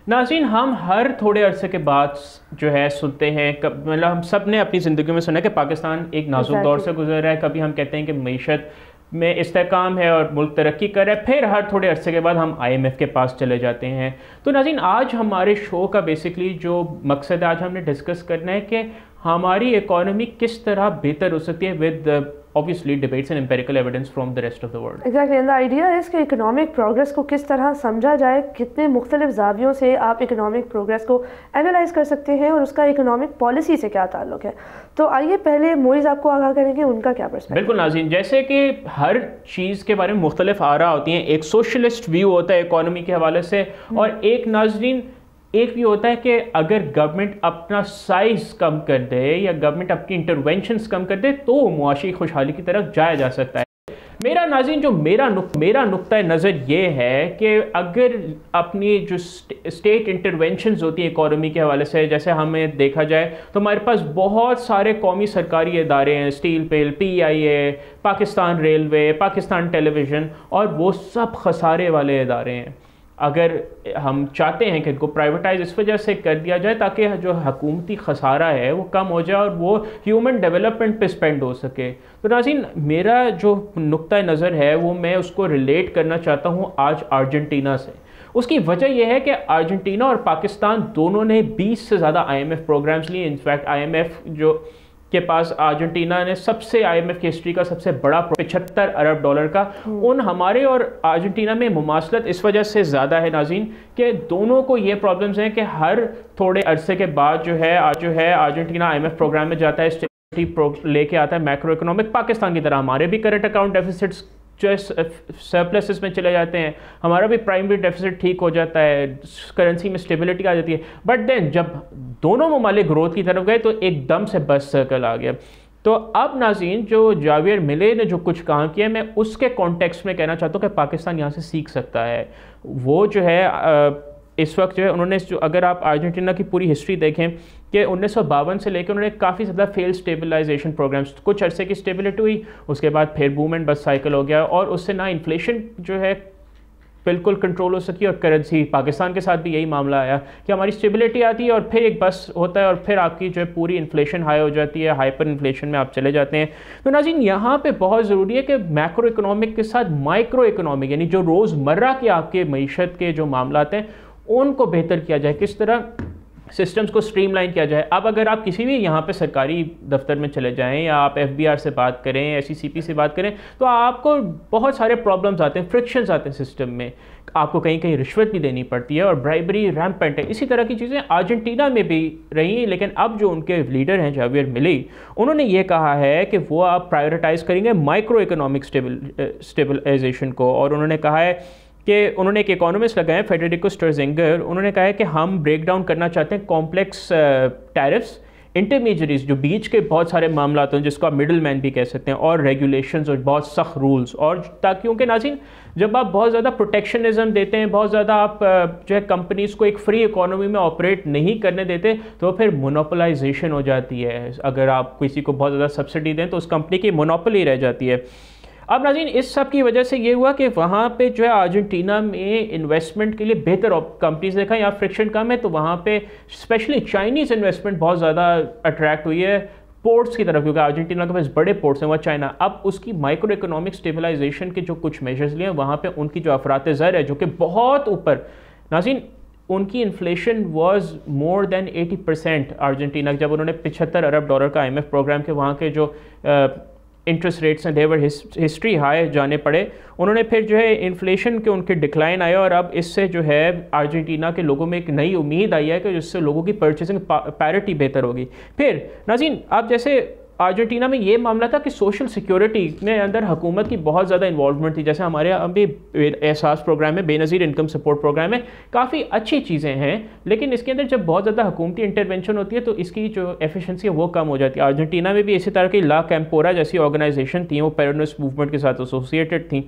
ناظرین، ہم ہر تھوڑے عرصے کے بعد جو ہے سنتے ہیں، مطلب ہم سب نے اپنی زندگی میں سنا ہے کہ پاکستان ایک نازک دور سے گزر رہا ہے. کبھی ہم کہتے ہیں کہ معیشت میں استحکام ہے اور ملک ترقی کر رہا ہے، پھر ہر تھوڑے عرصے کے بعد ہم IMF کے پاس چلے جاتے ہیں. تو ناظرین، آج ہمارے شو کا بیسکلی جو مقصد ہے، آج ہم نے ڈسکس کرنا ہے کہ ہماری اکانومی کس طرح بہتر ہو سکتی ہے with obviously debates and empirical evidence from the rest of the world. Exactly, and the idea is کہ اکنامک پروگرس کو کس طرح سمجھا جائے، کتنے مختلف زاویوں سے آپ اکنامک پروگرس کو اینالائز کر سکتے ہیں اور اس کا اکنامک پالیسی سے کیا تعلق ہے. تو آئیے پہلے موئز آپ کو آگاہ کریں گے ان کا کیا پرسپیکٹو. بالکل ناظرین، جیسے کہ ہر چیز کے بارے میں مختلف آراء ہوتی ہیں. ایک سوشلسٹ ویو ہوتا ہے اکانومی کے حوالے سے، اور ایک ناظرین ایک بھی ہوتا ہے کہ اگر گورنمنٹ اپنا سائز کم کر دے یا گورنمنٹ اپنی انٹرونشنز کم کر دے تو معاشی خوشحالی کی طرف جایا جا سکتا ہے. میرا ناظرین جو میرا نقطہ نظر یہ ہے کہ اگر اپنی جو اسٹیٹ انٹرونشنز ہوتی ہیں اکانومی کے حوالے سے، جیسے ہمیں دیکھا جائے تو ہمارے پاس بہت سارے قومی سرکاری ادارے ہیں، اسٹیل پل، PIA، پاکستان ریلوے، پاکستان ٹیلی ویژن، اور وہ سب خسارے والے ادارے ہیں. اگر ہم چاہتے ہیں کہ ان کو پرائیویٹائز اس وجہ سے کر دیا جائے تاکہ جو حکومتی خسارہ ہے وہ کم ہو جائے اور وہ ہیومن ڈیولپمنٹ پہ اسپینڈ ہو سکے. تو ناظرین، میرا جو نقطہ نظر ہے وہ میں اس کو ریلیٹ کرنا چاہتا ہوں آج ارجنٹینا سے. اس کی وجہ یہ ہے کہ ارجنٹینا اور پاکستان دونوں نے 20 سے زیادہ IMF پروگرامز لیے. انفیکٹ IMF جو کے پاس ارجنٹینا نے سب سے IMF کی ہسٹری کا سب سے بڑا $75 ارب کا. ان ہمارے اور ارجنٹینا میں مماثلت اس وجہ سے زیادہ ہے ناظرین کہ دونوں کو یہ پرابلمز ہیں کہ ہر تھوڑے عرصے کے بعد جو ہے ارجنٹینا IMF پروگرام میں جاتا ہے، لے کے آتا ہے میکرو اکنامک. پاکستان کی طرح ہمارے بھی کرنٹ اکاؤنٹ ڈیفیسٹس جو سرپلسز میں چلے جاتے ہیں، ہمارا بھی پرائمری ڈیفیسٹ ٹھیک ہو جاتا ہے، کرنسی میں اسٹیبلٹی آ جاتی ہے. بٹ دین جب دونوں ممالک گروتھ کی طرف گئے تو ایک دم سے بس سرکل آ گیا. تو اب ناظرین جو جاویئر ملے نے جو کچھ کام کیا، میں اس کے کانٹیکسٹ میں کہنا چاہتا ہوں کہ پاکستان یہاں سے سیکھ سکتا ہے. وہ جو ہے اس وقت جو ہے انہوں نے اگر آپ ارجنٹینا کی پوری ہسٹری دیکھیں کہ 1952 سے لے کے انہوں نے کافی زیادہ فیل اسٹیبلائزیشن پروگرامز، کچھ عرصے کی اسٹیبلٹی ہوئی، اس کے بعد پھر بوم اینڈ بس سائیکل ہو گیا، اور اس سے نہ انفلیشن جو ہے بالکل کنٹرول ہو سکی، اور کرنسی پاکستان کے ساتھ بھی یہی معاملہ آیا کہ ہماری اسٹیبلٹی آتی ہے اور پھر ایک بس ہوتا ہے اور پھر آپ کی جو ہے پوری انفلیشن ہائی ہو جاتی ہے، ہائپر انفلیشن میں آپ چلے جاتے ہیں. تو ناظرین، یہاں پہ بہت ضروری ہے کہ میکرو اکنامک کے ساتھ مائکرو اکنامک، یعنی جو روزمرہ کے آپ کے معیشت کے جو معاملات ہیں ان کو بہتر کیا جائے، کس طرح سسٹمز کو سٹریم لائن کیا جائے. اب اگر آپ کسی بھی یہاں پہ سرکاری دفتر میں چلے جائیں یا آپ FBR سے بات کریں، SECP سے بات کریں، تو آپ کو بہت سارے پرابلمز آتے ہیں، فرکشنز آتے ہیں سسٹم میں. آپ کو کہیں کہیں رشوت بھی دینی پڑتی ہے اور برائبری ریمپنٹ ہے. اسی طرح کی چیزیں ارجنٹینا میں بھی رہی ہیں، لیکن اب جو ان کے لیڈر ہیں جاویئر ملی، انہوں نے یہ کہا ہے کہ وہ آپ پرائیورٹائز کریں گے مائکرو اکنامک اسٹیبلائزیشن کو. اور انہوں نے کہا ہے کہ انہوں نے ایک اکانومسٹ لگائے ہیں فیڈریکو سٹرزنگر، انہوں نے کہا ہے کہ ہم بریک ڈاؤن کرنا چاہتے ہیں کمپلیکس ٹیرفس، انٹرمیڈیٹریز جو بیچ کے بہت سارے معاملات ہیں جس کو آپ مڈل مین بھی کہہ سکتے ہیں، اور ریگولیشنز اور بہت سخت رولز. اور کیونکہ ناظرین جب آپ بہت زیادہ پروٹیکشنزم دیتے ہیں، بہت زیادہ آپ جو ہے کمپنیز کو ایک فری اکانومی میں آپریٹ نہیں کرنے دیتے تو پھر مونوپلائزیشن ہو جاتی ہے. اگر آپ کسی کو بہت زیادہ سبسڈی دیں تو اس کمپنی کی مونوپلی رہ جاتی ہے. اب ناظرین اس سب کی وجہ سے یہ ہوا کہ وہاں پہ جو ہے ارجنٹینا میں انویسٹمنٹ کے لیے بہتر کمپنیز دیکھا، یا فرکشن کم ہے تو وہاں پہ اسپیشلی چائنیز انویسٹمنٹ بہت زیادہ اٹریکٹ ہوئی ہے پورٹس کی طرف، کیونکہ ارجنٹینا کے پاس بڑے پورٹس ہیں وہ چائنا. اب اس کی مائکرو اکنامک اسٹیبلائزیشن کے جو کچھ میجرز لیے ہیں وہاں پہ ان کی جو افراط زر ہے جو کہ بہت اوپر، ناظرین ان کی inflation was more than 80% Argentina. جب انہوں نے $75 ارب کا IMF پروگرام کے وہاں کے جو انٹرسٹ ریٹس ہیں دیور ہسٹری ہائی جانے پڑے، انہوں نے پھر جو ہے انفلیشن کے ان کے ڈکلائن آیا، اور اب اس سے جو ہے ارجنٹینا کے لوگوں میں ایک نئی امید آئی ہے کہ جس سے لوگوں کی پرچیزنگ پیرٹی بہتر ہوگی. پھر ناظرین اب جیسے ارجنٹینا میں یہ معاملہ تھا کہ سوشل سیکیورٹی میں اندر حکومت کی بہت زیادہ انوالومنٹ تھی، جیسے ہمارے یہاں بھی احساس پروگرام ہے، بے نظیر انکم سپورٹ پروگرام ہے، کافی اچھی چیزیں ہیں، لیکن اس کے اندر جب بہت زیادہ حکومتی انٹرونشن ہوتی ہے تو اس کی جو ایفیشنسی ہے وہ کم ہو جاتی ہے. ارجنٹینا میں بھی اسی طرح کی لا کیمپورا جیسی آرگنائزیشن تھیں، وہ پیرونسٹ موومنٹ کے ساتھ ایسوسیٹڈ تھیں،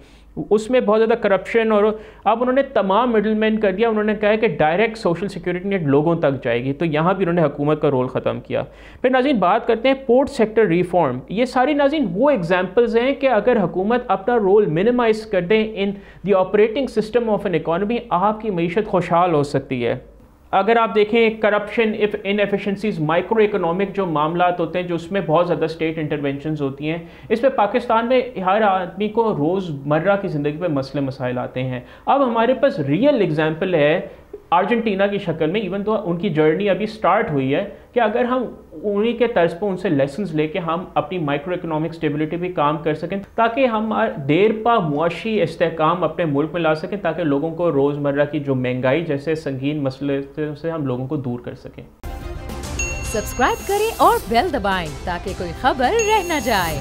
اس میں بہت زیادہ کرپشن، اور اب انہوں نے تمام مڈل مین کر دیا. انہوں نے کہا کہ ڈائریکٹ سوشل سیکیورٹی نیٹ لوگوں تک جائے گی، تو یہاں بھی انہوں نے حکومت کا رول ختم کیا. پھر ناظرین بات کرتے ہیں پورٹ سیکٹر ریفارم. یہ ساری ناظرین وہ ایگزامپلز ہیں کہ اگر حکومت اپنا رول منیمائز کر دیں in the operating system of an economy, آپ کی معیشت خوشحال ہو سکتی ہے. اگر آپ دیکھیں کرپشن انیفیشنسیز مائکرو اکنامک جو معاملات ہوتے ہیں جو اس میں بہت زیادہ اسٹیٹ انٹرونشنز ہوتی ہیں، اس پہ پاکستان میں ہر آدمی کو روز مرہ کی زندگی پہ مسئلے مسائل آتے ہیں. اب ہمارے پاس ریئل ایگزامپل ہے ارجنٹینا کی شکل میں، ایون تو ان کی جرنی ابھی سٹارٹ ہوئی ہے، کہ اگر ہم انہی کے طرز پہ ان سے لیسنز لے کے ہم اپنی مائکرو اکنامک اسٹیبلٹی بھی کام کر سکیں تاکہ ہم دیر پا معاشی استحکام اپنے ملک میں لا سکیں، تاکہ لوگوں کو روز مرہ کی جو مہنگائی جیسے سنگین مسئلے سے ہم لوگوں کو دور کر سکیں. سبسکرائب کریں اور بیل دبائیں تاکہ کوئی خبر رہ نہ جائے.